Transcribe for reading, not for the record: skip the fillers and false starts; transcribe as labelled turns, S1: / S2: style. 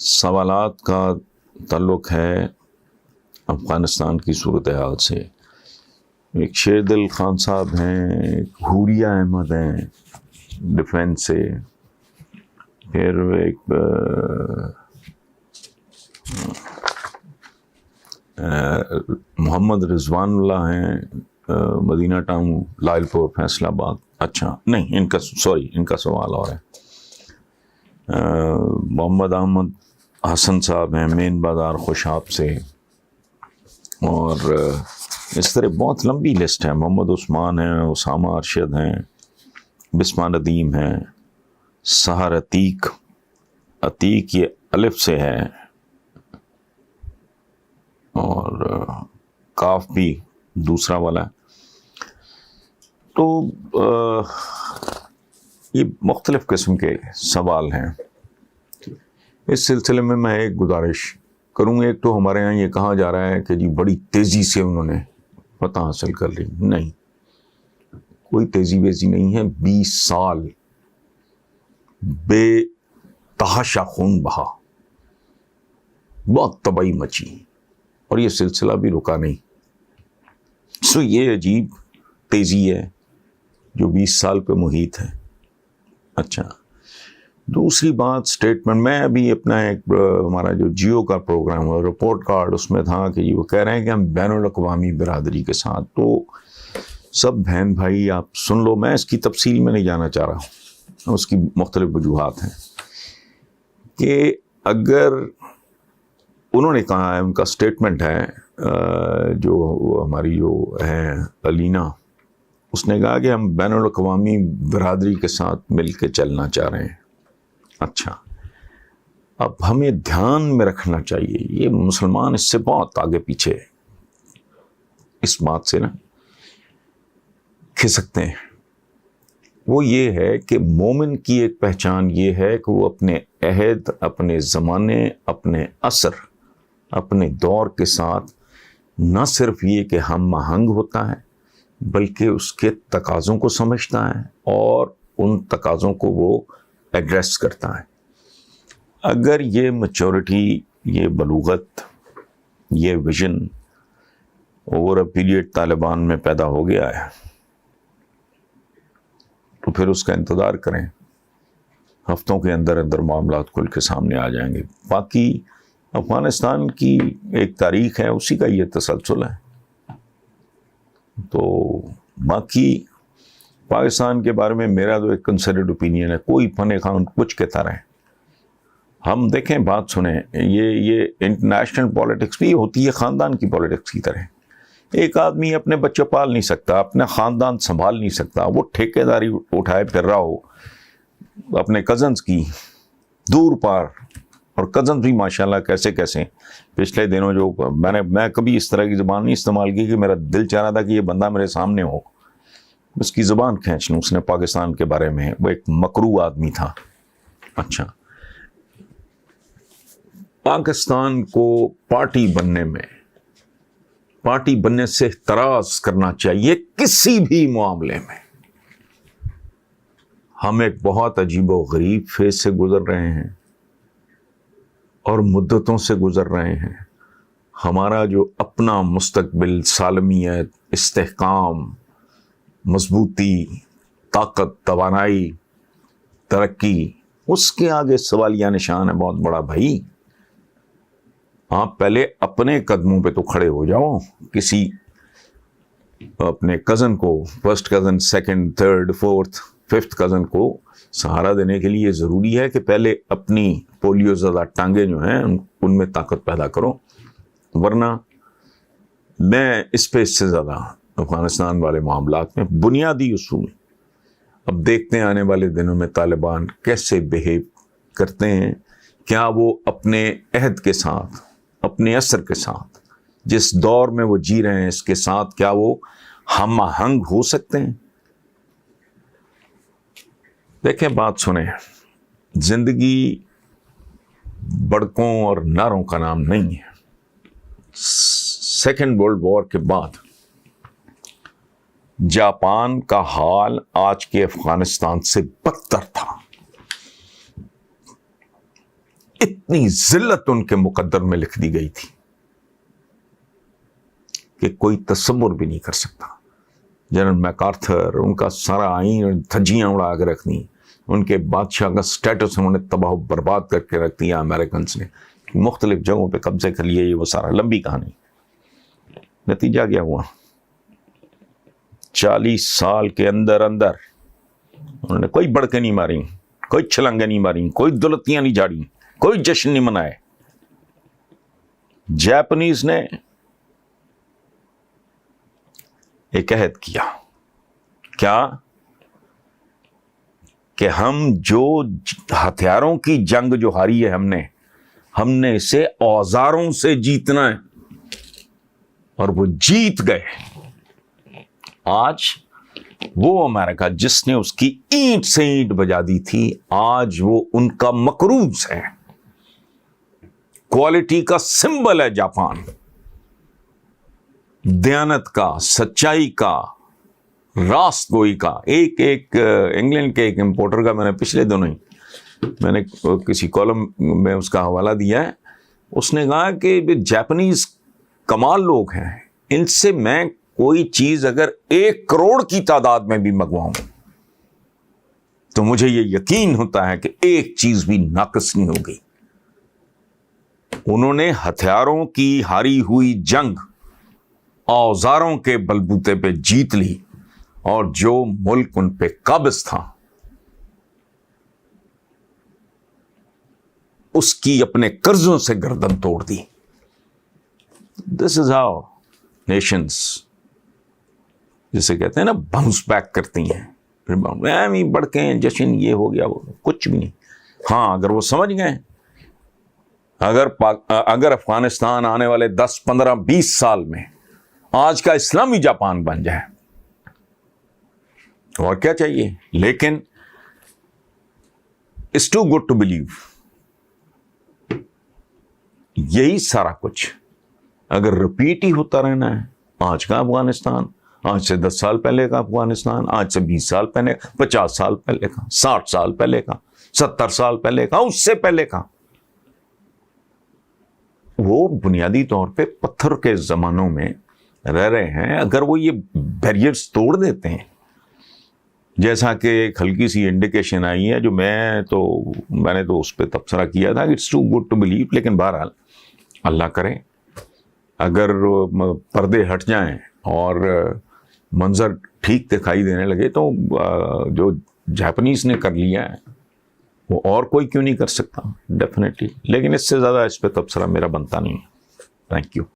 S1: سوالات کا تعلق ہے افغانستان کی صورتحال سے. ایک شیر دل خان صاحب ہیں، ایک حوریہ احمد ہیں ڈیفینس سے، پھر ایک محمد رضوان اللہ ہیں مدینہ ٹاؤن لائل پور فیصل آباد. اچھا نہیں، ان کا سوال اور ہے. محمد احمد حسن صاحب ہیں مین بازار خوشاب سے، اور اس طرح بہت لمبی لسٹ ہے. محمد عثمان ہیں، اسامہ ارشد ہیں، بسمہ ندیم ہیں، سحر عتیق یہ الف سے ہے، اور کاف بھی دوسرا والا ہے. تو یہ مختلف قسم کے سوال ہیں. اس سلسلے میں میں ایک گزارش کروں. ایک تو ہمارے ہاں یہ کہا جا رہا ہے کہ جی بڑی تیزی سے انہوں نے فتح حاصل کر لی. نہیں، کوئی تیزی ویزی نہیں ہے. 20 سال بے تحاشا خون بہا، بہت تباہی مچی، اور یہ سلسلہ بھی رکا نہیں. سو یہ عجیب تیزی ہے جو 20 سال پہ محیط ہے. اچھا، دوسری بات اسٹیٹمنٹ، میں ابھی اپنا ایک ہمارا جو جیو کا پروگرام ہے رپورٹ کارڈ، اس میں تھا کہ وہ کہہ رہے ہیں کہ ہم بین الاقوامی برادری کے ساتھ. تو سب بہن بھائی آپ سن لو، میں اس کی تفصیل میں نہیں جانا چاہ رہا ہوں، اس کی مختلف وجوہات ہیں. کہ اگر انہوں نے کہا ہے، ان کا اسٹیٹمنٹ ہے، جو ہماری جو ہے علینا، اس نے کہا کہ ہم بین الاقوامی برادری کے ساتھ مل کے چلنا چاہ رہے ہیں. اچھا، اب ہمیں دھیان میں رکھنا چاہیے، یہ مسلمان اس سے بہت آگے پیچھے اس بات سے نا کھسکتے ہیں. وہ یہ ہے کہ مومن کی ایک پہچان یہ ہے کہ وہ اپنے عہد، اپنے زمانے، اپنے عصر، اپنے دور کے ساتھ نہ صرف یہ کہ ہم آہنگ ہوتا ہے، بلکہ اس کے تقاضوں کو سمجھتا ہے اور ان تقاضوں کو وہ ایڈریس کرتا ہے. اگر یہ میچورٹی، یہ بلوغت، یہ vision over a period Taliban میں پیدا ہو گیا ہے، تو پھر اس کا انتظار کریں. ہفتوں کے اندر اندر معاملات کھل کے سامنے آ جائیں گے. باقی افغانستان کی ایک تاریخ ہے، اسی کا یہ تسلسل ہے. تو باقی پاکستان کے بارے میں میرا تو ایک کنسیڈرڈ اوپینین ہے، کوئی فن خان کچھ کہتا رہے. ہم دیکھیں، بات سنیں، یہ انٹرنیشنل پالیٹکس بھی ہوتی ہے خاندان کی پالیٹکس کی طرح. ایک آدمی اپنے بچے پال نہیں سکتا، اپنا خاندان سنبھال نہیں سکتا، وہ ٹھیکے داری اٹھائے پھر رہا ہو اپنے کزنز کی دور پار. اور کزن بھی ماشاءاللہ کیسے پچھلے دنوں جو میں کبھی اس طرح کی زبان نہیں استعمال کی کہ میرا دل چاہ رہا تھا کہ یہ بندہ میرے سامنے ہو، اس کی زبان کھینچ لوں. اس نے پاکستان کے بارے میں، وہ ایک مکروہ آدمی تھا. اچھا، پاکستان کو پارٹی بننے سے احتراز کرنا چاہیے کسی بھی معاملے میں. ہم ایک بہت عجیب و غریب فیز سے گزر رہے ہیں اور مدتوں سے گزر رہے ہیں. ہمارا جو اپنا مستقبل، سالمیت، استحکام، مضبوطی، طاقت، توانائی، ترقی، اس کے آگے سوالیہ نشان ہے بہت بڑا. بھائی آپ پہلے اپنے قدموں پہ تو کھڑے ہو جاؤ. کسی اپنے کزن کو، first cousin, second, third, fourth, fifth cousin کو سہارا دینے کے لیے ضروری ہے کہ پہلے اپنی پولیو زدہ ٹانگیں جو ہیں ان میں طاقت پیدا کرو. ورنہ میں اس سے زیادہ افغانستان والے معاملات میں بنیادی اصول، اب دیکھتے ہیں آنے والے دنوں میں طالبان کیسے بہیو کرتے ہیں. کیا وہ اپنے عہد کے ساتھ، اپنے عصر کے ساتھ، جس دور میں وہ جی رہے ہیں، اس کے ساتھ کیا وہ ہم آہنگ ہو سکتے ہیں؟ دیکھیں، بات سنیں، زندگی بڑکوں اور ناروں کا نام نہیں ہے. سیکنڈ ورلڈ وار کے بعد جاپان کا حال آج کے افغانستان سے بدتر تھا. اتنی ذلت ان کے مقدر میں لکھ دی گئی تھی کہ کوئی تصور بھی نہیں کر سکتا. جنرل میکارتھر، ان کا سارا آئین اور دھجیاں اڑا کے رکھ دی، ان کے بادشاہ کا سٹیٹس انہوں نے تباہ و برباد کر کے رکھ دیا امریکنس نے، مختلف جگہوں پہ قبضے کر لیے، یہ وہ سارا لمبی کہانی. نتیجہ کیا ہوا؟ 40 سال کے اندر انہوں نے کوئی بڑکیں نہیں ماری، کوئی چھلنگیں نہیں ماری، کوئی دلتیاں نہیں جھاڑی، کوئی جشن نہیں منائے. جاپنیز نے ایک عہد کیا، کیا کہ ہم جو ہتھیاروں کی جنگ جو ہاری ہے ہم نے اسے اوزاروں سے جیتنا ہے، اور وہ جیت گئے. آج وہ امریکہ جس نے اس کی اینٹ سے اینٹ بجا دی تھی، آج وہ ان کا مقروض ہے. کوالٹی کا سمبل ہے جاپان، دیانت کا، سچائی کا، راست گوئی کا. ایک انگلینڈ کے ایک امپورٹر کا میں نے پچھلے دنوں ہی میں نے کسی کالم میں اس کا حوالہ دیا ہے. اس نے کہا کہ جاپنیز کمال لوگ ہیں، ان سے میں کوئی چیز اگر 1 کروڑ کی تعداد میں بھی منگواؤں تو مجھے یہ یقین ہوتا ہے کہ ایک چیز بھی ناقص نہیں ہوگی. انہوں نے ہتھیاروں کی ہاری ہوئی جنگ اوزاروں کے بلبوتے پہ جیت لی، اور جو ملک ان پہ قابض تھا اس کی اپنے قرضوں سے گردن توڑ دی. دس از ہاؤ نیشنز، جسے کہتے ہیں نا، باؤنس بیک کرتی ہیں. بڑکیں، جشن، یہ ہو گیا، وہ کچھ بھی نہیں. ہاں، اگر وہ سمجھ گئے، اگر افغانستان آنے والے 10 15 20 سال میں آج کا اسلامی جاپان بن جائے، اور کیا چاہیے. لیکن it's too good to believe. یہی سارا کچھ اگر رپیٹ ہی ہوتا رہنا ہے، آج کا افغانستان، آج سے 10 سال پہلے کا افغانستان، آج سے 20 سال پہلے، 50 سال پہلے کا، 60 سال پہلے کا، 70 سال پہلے کا، اس سے پہلے کا، وہ بنیادی طور پہ پتھر کے زمانوں میں رہ رہے ہیں. اگر وہ یہ بیریئرز توڑ دیتے ہیں، جیسا کہ ایک ہلکی سی انڈیکیشن آئی ہے جو میں نے تو اس پہ تبصرہ کیا تھا کہ it's too good to believe. لیکن بہرحال اللہ کرے اگر پردے ہٹ جائیں اور منظر ٹھیک دکھائی دینے لگے تو جو جاپنیز نے کر لیا ہے وہ اور کوئی کیوں نہیں کر سکتا، ڈیفینیٹلی. لیکن اس سے زیادہ اس پہ تبصرہ میرا بنتا نہیں ہے. Thank you.